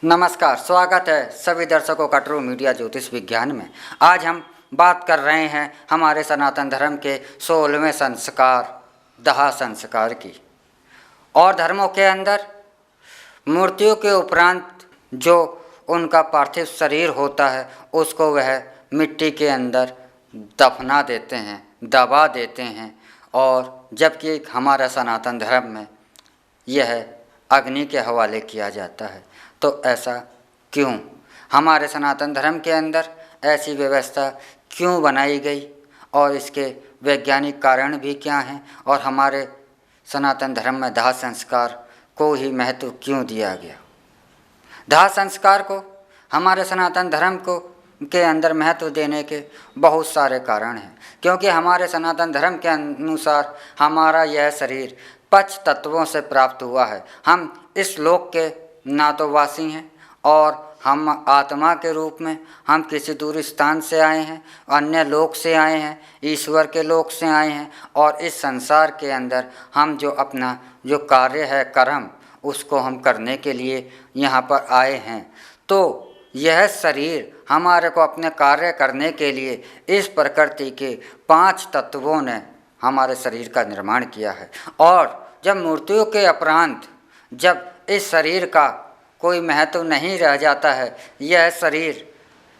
नमस्कार, स्वागत है सभी दर्शकों का ट्रू मीडिया ज्योतिष विज्ञान में। आज हम बात कर रहे हैं हमारे सनातन धर्म के 16वें संस्कार दाह संस्कार की। और धर्मों के अंदर मूर्तियों के उपरांत जो उनका पार्थिव शरीर होता है उसको वह मिट्टी के अंदर दफना देते हैं, दबा देते हैं। और जबकि हमारा सनातन धर्म में यह अग्नि के हवाले किया जाता है। तो ऐसा क्यों? हमारे सनातन धर्म के अंदर ऐसी व्यवस्था क्यों बनाई गई और इसके वैज्ञानिक कारण भी क्या हैं? और हमारे सनातन धर्म में दाह संस्कार को ही महत्व क्यों दिया गया? दाह संस्कार को हमारे सनातन धर्म को के अंदर महत्व देने के बहुत सारे कारण हैं, क्योंकि हमारे सनातन धर्म के अनुसार हमारा यह शरीर पंच तत्वों से प्राप्त हुआ है। हम इस लोक के ना तो वासी हैं और हम आत्मा के रूप में हम किसी दूर स्थान से आए हैं, अन्य लोक से आए हैं, ईश्वर के लोक से आए हैं। और इस संसार के अंदर हम जो अपना जो कार्य है, कर्म, उसको हम करने के लिए यहाँ पर आए हैं। तो यह शरीर हमारे को अपने कार्य करने के लिए इस प्रकृति के 5 तत्वों ने हमारे शरीर का निर्माण किया है। और जब मृत्यु के उपरांत जब इस शरीर का कोई महत्व नहीं रह जाता है, यह शरीर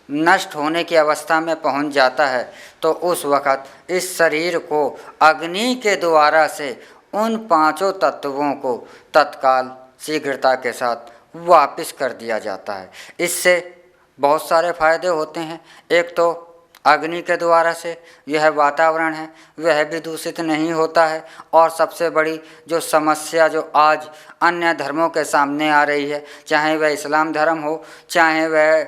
नष्ट होने की अवस्था में पहुंच जाता है, तो उस वक़्त इस शरीर को अग्नि के द्वारा से उन 5 तत्वों को तत्काल शीघ्रता के साथ वापस कर दिया जाता है। इससे बहुत सारे फायदे होते हैं। एक तो अग्नि के द्वारा से यह वातावरण है वह भी दूषित नहीं होता है। और सबसे बड़ी जो समस्या जो आज अन्य धर्मों के सामने आ रही है, चाहे वह इस्लाम धर्म हो, चाहे वह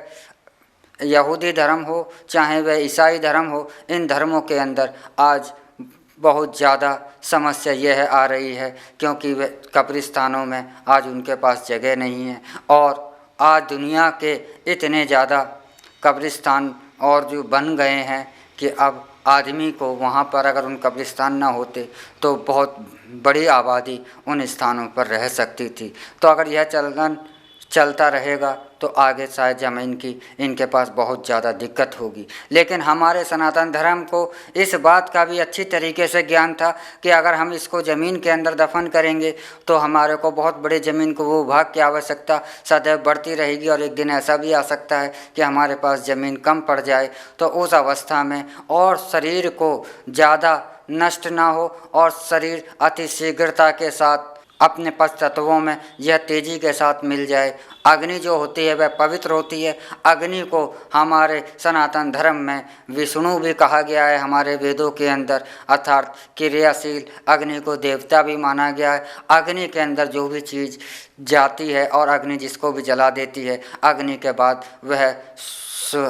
यहूदी धर्म हो, चाहे वह ईसाई धर्म हो, इन धर्मों के अंदर आज बहुत ज़्यादा समस्या यह आ रही है क्योंकि वे कब्रिस्तानों में आज उनके पास जगह नहीं है। और आज दुनिया के इतने ज़्यादा कब्रिस्तान और जो बन गए हैं कि अब आदमी को वहाँ पर अगर उन कब्रिस्तान ना होते तो बहुत बड़ी आबादी उन स्थानों पर रह सकती थी। तो अगर यह चलन चलता रहेगा तो आगे शायद ज़मीन की इनके पास बहुत ज़्यादा दिक्कत होगी। लेकिन हमारे सनातन धर्म को इस बात का भी अच्छी तरीके से ज्ञान था कि अगर हम इसको ज़मीन के अंदर दफन करेंगे तो हमारे को बहुत बड़े ज़मीन को वो भाग की आवश्यकता सदैव बढ़ती रहेगी। और एक दिन ऐसा भी आ सकता है कि हमारे पास ज़मीन कम पड़ जाए, तो उस अवस्था में और शरीर को ज़्यादा नष्ट ना हो और शरीर अति शीघ्रता के साथ अपने 5 तत्वों में यह तेज़ी के साथ मिल जाए। अग्नि जो होती है वह पवित्र होती है। अग्नि को हमारे सनातन धर्म में विष्णु भी कहा गया है हमारे वेदों के अंदर, अर्थात क्रियाशील अग्नि को देवता भी माना गया है। अग्नि के अंदर जो भी चीज़ जाती है और अग्नि जिसको भी जला देती है, अग्नि के बाद वह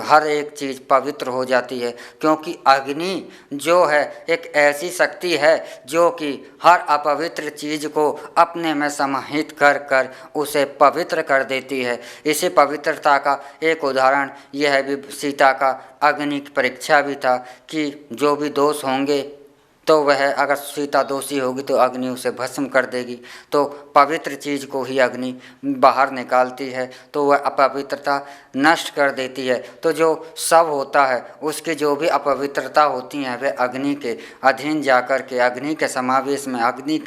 हर एक चीज़ पवित्र हो जाती है। क्योंकि अग्नि जो है एक ऐसी शक्ति है जो कि हर अपवित्र चीज़ को अपने में समाहित कर कर उसे पवित्र कर देती है। इसी पवित्रता का एक उदाहरण यह भी सीता का अग्नि की परीक्षा भी था कि जो भी दोष होंगे तो वह अगर सीता दोषी होगी तो अग्नि उसे भस्म कर देगी। तो पवित्र चीज़ को ही अग्नि बाहर निकालती है, तो वह अपवित्रता नष्ट कर देती है। तो जो शव होता है उसकी जो भी अपवित्रता होती हैं वह अग्नि के अधीन जाकर के, अग्नि के समावेश में, अग्नि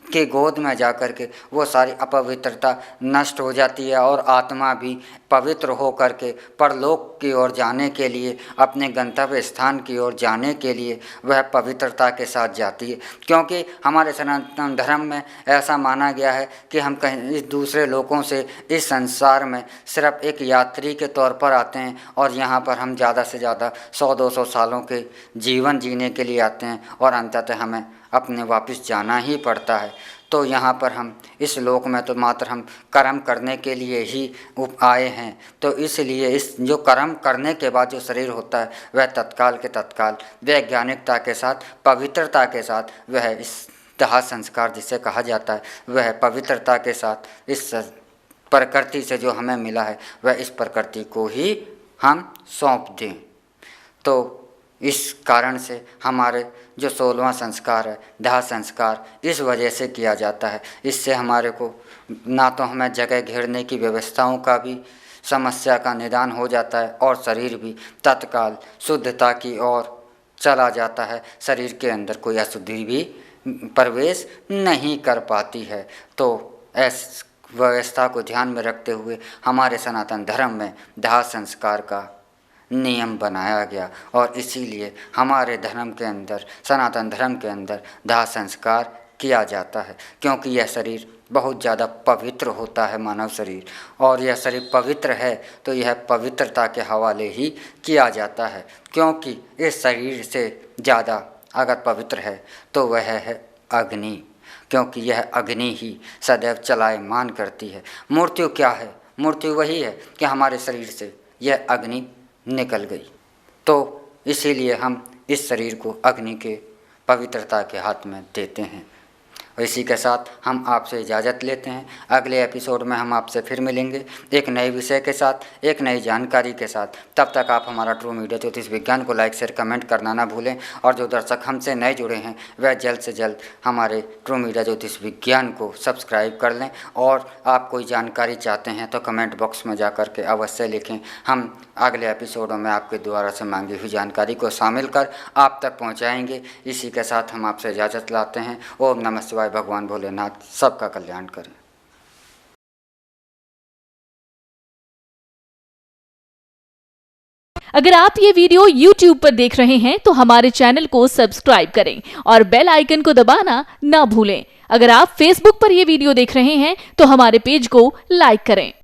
के गोद में जाकर के वो सारी अपवित्रता नष्ट हो जाती है। और आत्मा भी पवित्र हो करके परलोक की ओर जाने के लिए, अपने गंतव्य स्थान की ओर जाने के लिए वह पवित्रता के साथ जाती है। क्योंकि हमारे सनातन धर्म में ऐसा माना गया है कि हम कहीं इस दूसरे लोकों से इस संसार में सिर्फ एक यात्री के तौर पर आते हैं और यहाँ पर हम ज़्यादा से ज़्यादा 100-200 सालों के जीवन जीने के लिए आते हैं और अंततः हमें अपने वापस जाना ही पड़ता है। तो यहाँ पर हम इस लोक में तो मात्र हम कर्म करने के लिए ही आए हैं। तो इसलिए इस जो कर्म करने के बाद जो शरीर होता है वह तत्काल के तत्काल वैज्ञानिकता के साथ, पवित्रता के साथ, वह इस दाह संस्कार जिसे कहा जाता है वह पवित्रता के साथ इस प्रकृति से जो हमें मिला है वह इस प्रकृति को ही हम सौंप दें। तो इस कारण से हमारे जो 16वां संस्कार है, दाह संस्कार, इस वजह से किया जाता है। इससे हमारे को ना तो हमें जगह घेरने की व्यवस्थाओं का भी समस्या का निदान हो जाता है और शरीर भी तत्काल शुद्धता की ओर चला जाता है। शरीर के अंदर कोई अशुद्धि भी प्रवेश नहीं कर पाती है। तो इस व्यवस्था को ध्यान में रखते हुए हमारे सनातन धर्म में दाह संस्कार का नियम बनाया गया और इसीलिए हमारे धर्म के अंदर, सनातन धर्म के अंदर दाह संस्कार किया जाता है, क्योंकि यह शरीर बहुत ज़्यादा पवित्र होता है, मानव शरीर, और यह शरीर पवित्र है तो यह पवित्रता के हवाले ही किया जाता है। क्योंकि इस शरीर से ज़्यादा अगर पवित्र है तो वह है अग्नि, क्योंकि यह अग्नि ही सदैव चलायमान करती है। मृत्यु क्या है? मृत्यु वही है कि हमारे शरीर से यह अग्नि निकल गई। तो इसीलिए हम इस शरीर को अग्नि के पवित्रता के हाथ में देते हैं। और इसी के साथ हम आपसे इजाज़त लेते हैं। अगले एपिसोड में हम आपसे फिर मिलेंगे एक नए विषय के साथ, एक नई जानकारी के साथ। तब तक आप हमारा ट्रू मीडिया ज्योतिष विज्ञान को लाइक, शेयर, कमेंट करना ना भूलें। और जो दर्शक हमसे नए जुड़े हैं वह जल्द से जल्द हमारे ट्रू मीडिया ज्योतिष विज्ञान को सब्सक्राइब कर लें। और आप कोई जानकारी चाहते हैं तो कमेंट बॉक्स में जा कर के अवश्य लिखें। हम अगले एपिसोडों में आपके द्वारा से मांगी हुई जानकारी को शामिल कर आप तक पहुँचाएँगे। इसी के साथ हम आपसे इजाज़त लाते हैं। ओम नमः शिवाय। भगवान भोलेनाथ सबका कल्याण करें। अगर आप ये वीडियो YouTube पर देख रहे हैं तो हमारे चैनल को सब्सक्राइब करें और बेल आइकन को दबाना ना भूलें। अगर आप Facebook पर ये वीडियो देख रहे हैं तो हमारे पेज को लाइक करें।